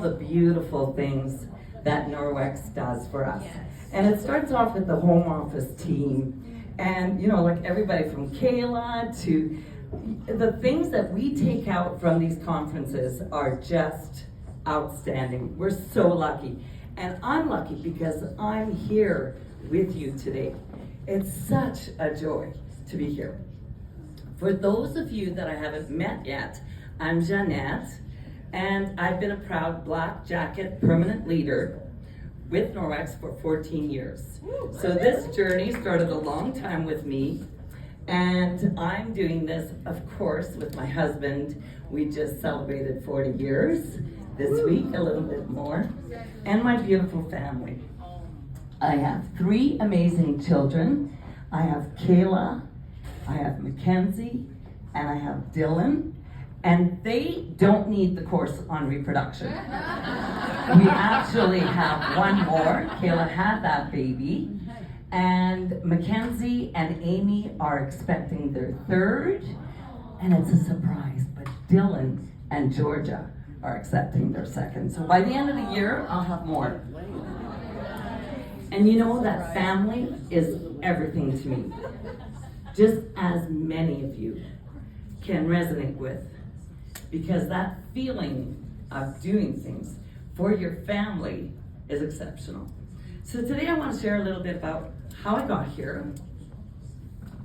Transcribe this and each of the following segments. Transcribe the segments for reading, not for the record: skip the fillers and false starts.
the beautiful things that Norwex does for us. Yes. And it starts off with the home office team. And, you know, like everybody from Kayla to the things that we take out from these conferences are just outstanding. We're so lucky. And I'm lucky because I'm here with you today. It's such a joy to be here. For those of you that I haven't met yet, I'm Jeanette, and I've been a proud Black Jacket permanent leader with Norwex for 14 years. So this journey started a long time with me, and I'm doing this, of course, with my husband. We just celebrated 40 years this week, a little bit more, and my beautiful family. I have 3 amazing children. I have Kayla, I have Mackenzie, and I have Dylan. And they don't need the course on reproduction. We actually have one more. Kayla had that baby. And Mackenzie and Amy are expecting their 3rd. And it's a surprise, but Dylan and Georgia are accepting their 2nd. So by the end of the year, I'll have more. And you know that family is everything to me. Just as many of you can resonate with. Because that feeling of doing things for your family is exceptional. So today I want to share a little bit about how I got here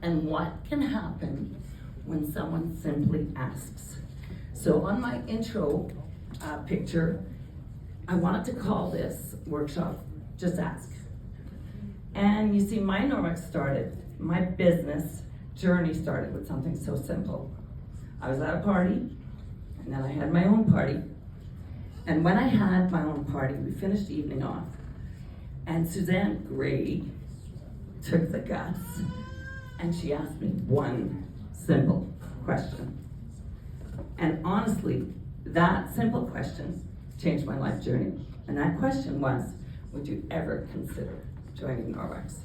and what can happen when someone simply asks. So on my intro picture, I wanted to call this workshop Just Ask. And you see, my business journey started with something so simple. I was at a party, and then I had my own party. And when I had my own party, we finished the evening off. And Suzanne Gray took the guts, and she asked me one simple question. And honestly, that simple question changed my life journey. And that question was, would you ever consider joining Norwex?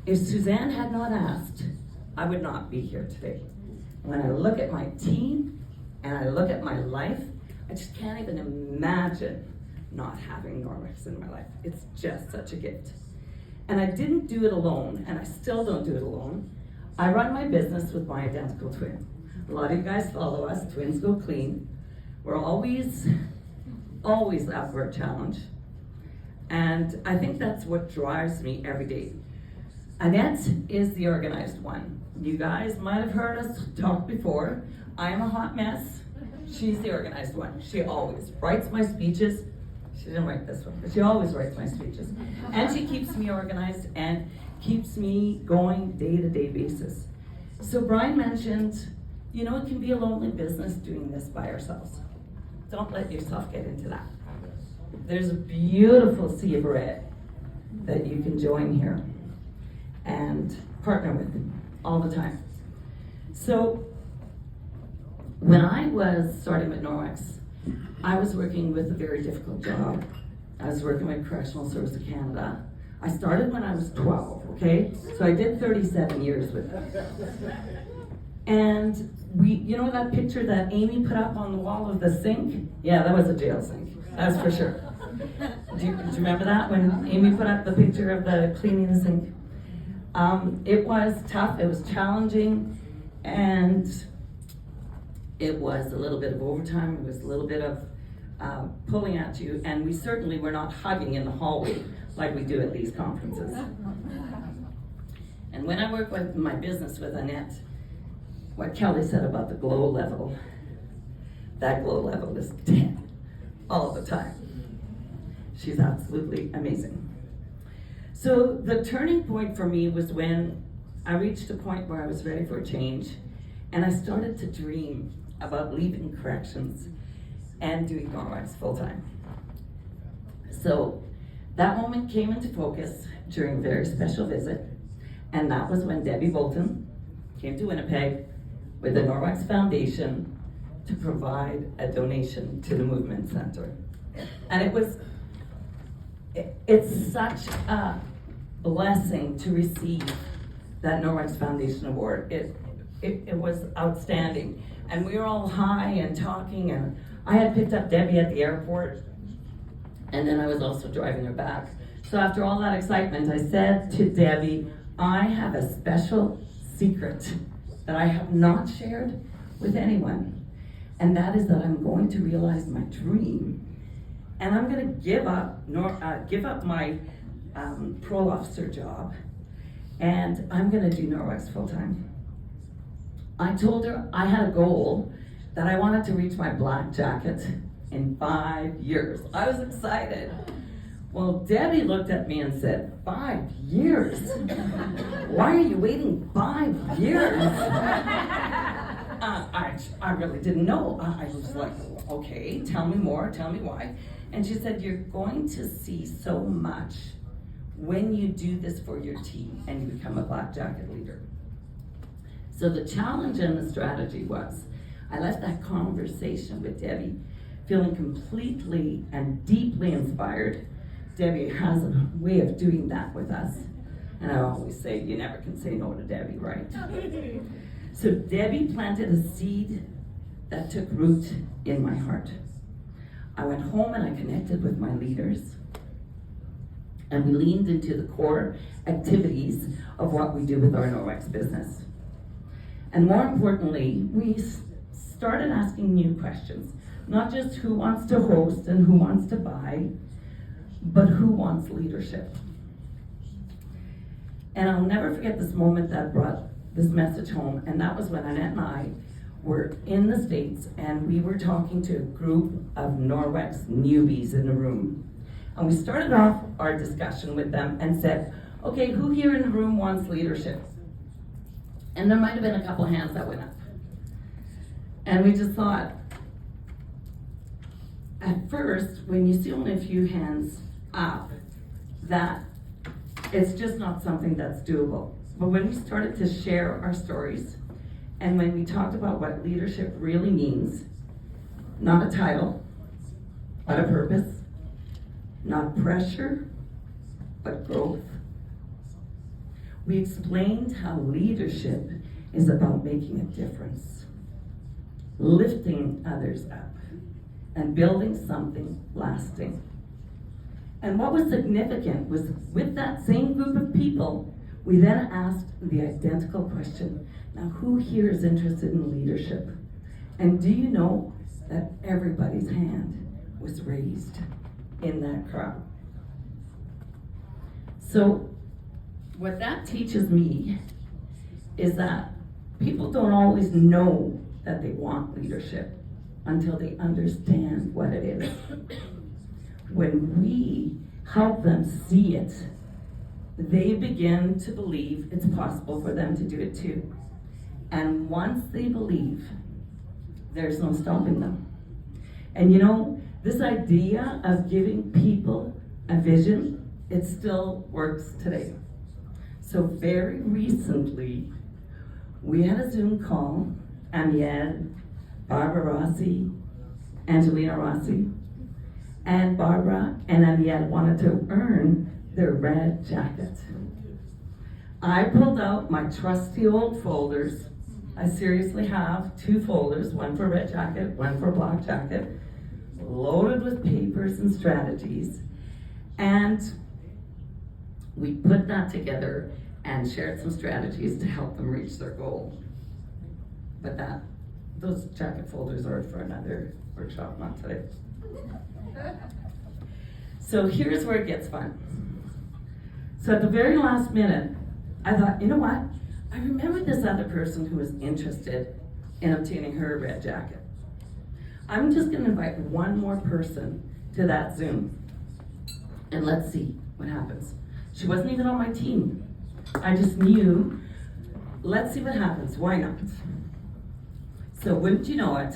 If Suzanne had not asked, I would not be here today. When I look at my team, and I look at my life, I just can't even imagine not having Norwex in my life. It's just such a gift. And I didn't do it alone, and I still don't do it alone. I run my business with my identical twin. A lot of you guys follow us, Twins Go Clean. We're always up for a challenge. And I think that's what drives me every day. Annette is the organized one. You guys might have heard us talk before. I am a hot mess. She's the organized one. She always writes my speeches. She didn't write this one, but she always writes my speeches. And she keeps me organized and keeps me going day-to-day basis. So Brian mentioned, you know, it can be a lonely business doing this by ourselves. Don't let yourself get into that. There's a beautiful sea of red that you can join here and partner with all the time. So when I was starting with Norwex, I was working with a very difficult job. I was working with Correctional Service of Canada. I started when I was 12, okay? So I did 37 years with them. And you know that picture that Amy put up on the wall of the sink? Yeah, that was a jail sink, that's for sure. Do you remember that, when Amy put up the picture of the cleaning the sink? It was tough, it was challenging, and it was a little bit of overtime, it was a little bit of pulling at you, and we certainly were not hugging in the hallway like we do at these conferences. And when I work with my business with Annette, what Kelly said about the glow level, that glow level is 10 all the time. She's absolutely amazing. So the turning point for me was when I reached a point where I was ready for a change, and I started to dream about leaving corrections and doing Norwex full time. So that moment came into focus during a very special visit, and that was when Debbie Bolton came to Winnipeg with the Norwex Foundation to provide a donation to the Movement Center. And it's such a blessing to receive that Norwex Foundation Award. It was outstanding. And we were all high and talking, and I had picked up Debbie at the airport, And then I was also driving her back. So after all that excitement, I said to Debbie, I have a special secret that I have not shared with anyone. And that is that I'm going to realize my dream. And I'm going to give up my parole officer job. And I'm going to do Norwex full time. I told her I had a goal that I wanted to reach my black jacket in 5 years. I was excited. Well, Debbie looked at me and said, 5 years? Why are you waiting 5 years? I really didn't know. I was like, okay, tell me more, tell me why. And she said, you're going to see so much when you do this for your team and you become a black jacket leader. So the challenge and the strategy was, I left that conversation with Debbie feeling completely and deeply inspired. Debbie has a way of doing that with us. And I always say, you never can say no to Debbie, right? So Debbie planted a seed that took root in my heart. I went home and I connected with my leaders. And we leaned into the core activities of what we do with our Norwex business. And more importantly, we started asking new questions. Not just who wants to host and who wants to buy, but who wants leadership. And I'll never forget this moment that brought this message home, and that was when Annette and I were in the States and we were talking to a group of Norwex newbies in the room. And we started off our discussion with them and said, okay, who here in the room wants leadership? And there might have been a couple hands that went up. And we just thought, at first, when you see only a few hands up, that it's just not something that's doable. But when we started to share our stories, and when we talked about what leadership really means, not a title, but a purpose, not pressure, but growth. We explained how leadership is about making a difference, lifting others up, and building something lasting. And what was significant was with that same group of people, we then asked the identical question, now who here is interested in leadership? And do you know that everybody's hand was raised in that crowd? So what that teaches me is that people don't always know that they want leadership until they understand what it is. When we help them see it, they begin to believe it's possible for them to do it too. And once they believe, there's no stopping them. And you know, this idea of giving people a vision, it still works today. So very recently, we had a Zoom call, Amiel, Barbara Rossi, Angelina Rossi, and Barbara and Amiel wanted to earn their red jacket. I pulled out my trusty old folders. I seriously have 2 folders, one for red jacket, one for black jacket, loaded with papers and strategies. And we put that together and shared some strategies to help them reach their goal. But those jacket folders are for another workshop, not today. So here's where it gets fun. So at the very last minute, I thought, you know what? I remember this other person who was interested in obtaining her red jacket. I'm just gonna invite one more person to that Zoom, and let's see what happens. She wasn't even on my team. I just knew, let's see what happens, why not? So wouldn't you know it,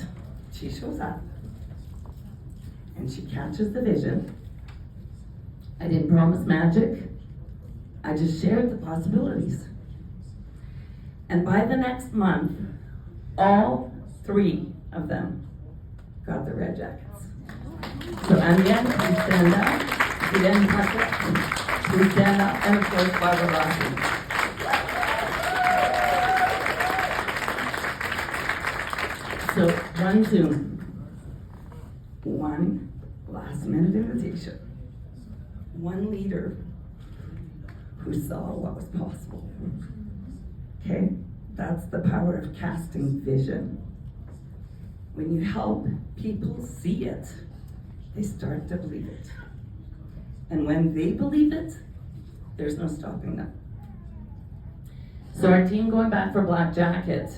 she shows up, and she catches the vision. I didn't promise magic, I just shared the possibilities. And by the next month, all 3 of them got their red jackets. So Amiel, please stand up. Then Patrick, please stand up. And of course, Barbara Rossi. So one Zoom, one last minute extended invitation. One leader who saw what was possible. Okay? That's the power of casting vision. When you help people see it, they start to believe it. And when they believe it, there's no stopping them. So our team going back for Black Jacket,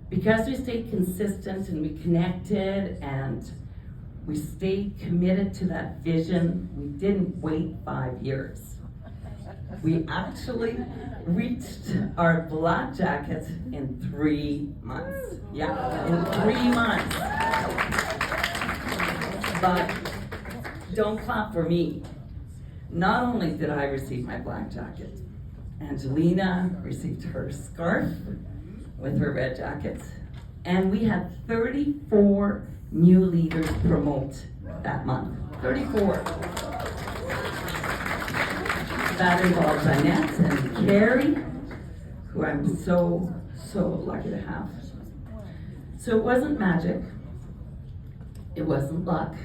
because we stayed consistent and we connected and we stayed committed to that vision, we didn't wait 5 years. We actually reached our Black Jacket in 3 months. Yeah, in 3 months. But don't clap for me. Not only did I receive my Black Jacket, Angelina received her scarf with her red jacket, and we had 34 new leaders promote that month. 34. That involves Annette and Carrie, who I'm so lucky to have. So it wasn't magic, it wasn't luck,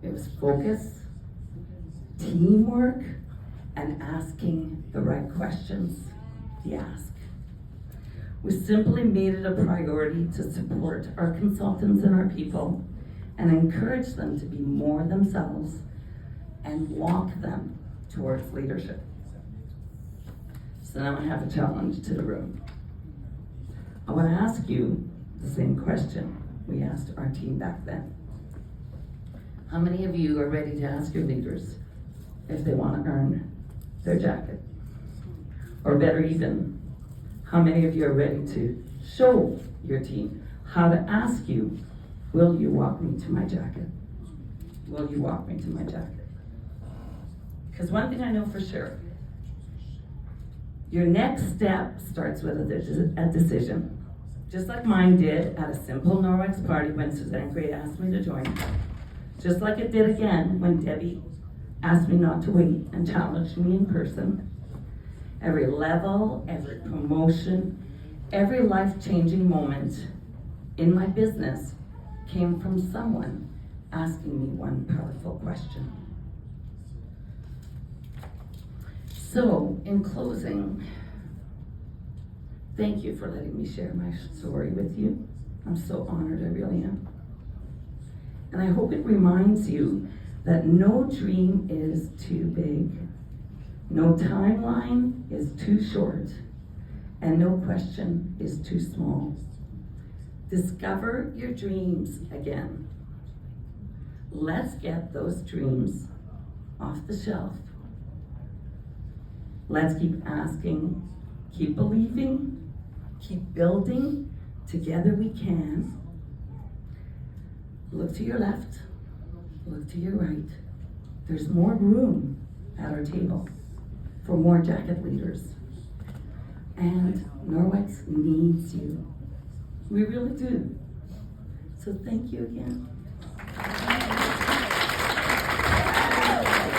it was focus, teamwork, and asking the right questions, the ask. We simply made it a priority to support our consultants and our people and encourage them to be more themselves and walk them towards leadership. So now I have a challenge to the room. I want to ask you the same question we asked our team back then. How many of you are ready to ask your leaders if they want to earn their jacket? Or better even, how many of you are ready to show your team how to ask you, will you walk me to my jacket? Will you walk me to my jacket? Because one thing I know for sure, your next step starts with a decision. Just like mine did at a simple Norwex party when Suzanne Gray asked me to join. Just like it did again when Debbie asked me not to wait and challenged me in person. Every level, every promotion, every life-changing moment in my business came from someone asking me one powerful question. So, in closing, thank you for letting me share my story with you. I'm so honored, I really am. And I hope it reminds you that no dream is too big, no timeline is too short, and no question is too small. Discover your dreams again. Let's get those dreams off the shelf. Let's keep asking, keep believing, keep building. Together we can. Look to your left, look to your right. There's more room at our table for more jacket leaders. And Norwex needs you. We really do. So thank you again.